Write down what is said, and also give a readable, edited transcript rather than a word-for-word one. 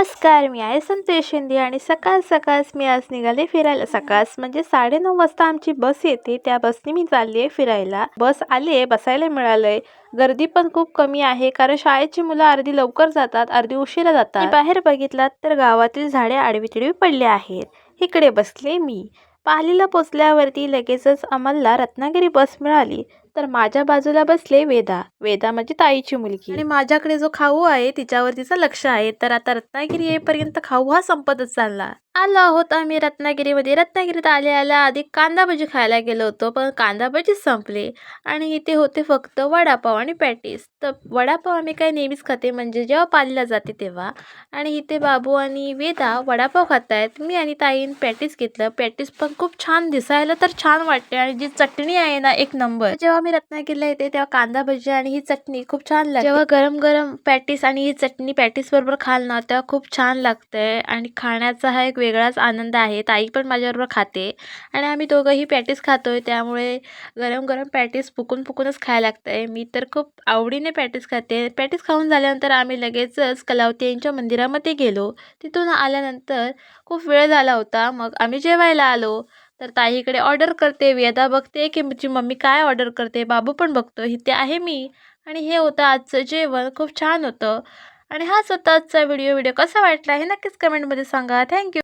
नमस्कार, मी आहे संतोष शिंदे आणि सकाळच मी आज निघाले फिरायला. सकाळच म्हणजे 9:30 वाजता आमची बस येते. त्या बसने मी चालली आहे फिरायला. बस आली बसायला मिळालंय. गर्दी पण खूप कमी आहे कारण शाळेची मुलं अर्धी लवकर जातात, अर्धी उशिरा जातात. बाहेर बघितलात तर गावातील झाडे आडवी-तिडवी पडली आहेत. इकडे बसले मी. पालीला पोचल्यावरती लगेचच आम्हाला रत्नागिरी बस मिळाली. तर माझ्या बाजूला बसले वेदा. वेदा म्हणजे ताईची मुलगी आणि माझ्याकडे जो खाऊ आहे तिच्यावर तिचं लक्ष आहे. तर आता रत्नागिरी येईपर्यंत खाऊ हा संपतच चालला. आलो आहोत आम्ही रत्नागिरीमध्ये. रत्नागिरीत आल्या आधी कांदा भजी खायला गेलो होतो, पण कांदा भजीच संपले आणि इथे होते फक्त वडापाव आणि पॅटीस. तर वडापाव आम्ही काय नेहमीच खाते, म्हणजे जेव्हा पालीला जाते तेव्हा. आणि इथे बाबू आणि वेदा वडापाव खात आहेत. मी आणि ताईन पॅटीस घेतलं. पॅटीस पण खूप छान, दिसायला तर छान वाटते आणि जी चटणी आहे ना, एक नंबर. जेव्हा मी रत्नागिरीला येते तेव्हा कांदा भजी आणि ही चटणी खूप छान लागते. जेव्हा गरम गरम पॅटीस आणि ही चटणी पॅटीस बरोबर खाल ना, तेव्हा खूप छान लागतंय आणि खाण्याचा हा एक वेगळाच आनंद आहे. ताई पण माझ्याबरोबर खाते आणि आम्ही दोघंही पॅटीस खातोय, त्यामुळे गरम गरम पॅटीस फुकूनच खायला लागतंय. मी तर खूप आवडीने पॅटीस खाते. पॅटीस खाऊन झाल्यानंतर आम्ही लगेचच कलावती यांच्या मंदिरामध्ये गेलो. तिथून आल्यानंतर खूप वेळ झाला होता, मग आम्ही जेवायला आलो. तर ताई इकडे ऑर्डर करते, वेदा बघते की माझी मम्मी काय ऑर्डर करते, बाबू पण बघतो. इथे आहे मी आणि हे होतं आजचं जेवण. खूप छान होतं आणि हाच होता आजचा व्हिडिओ. कसा वाटला हे नक्कीच कमेंटमध्ये सांगा. थँक्यू.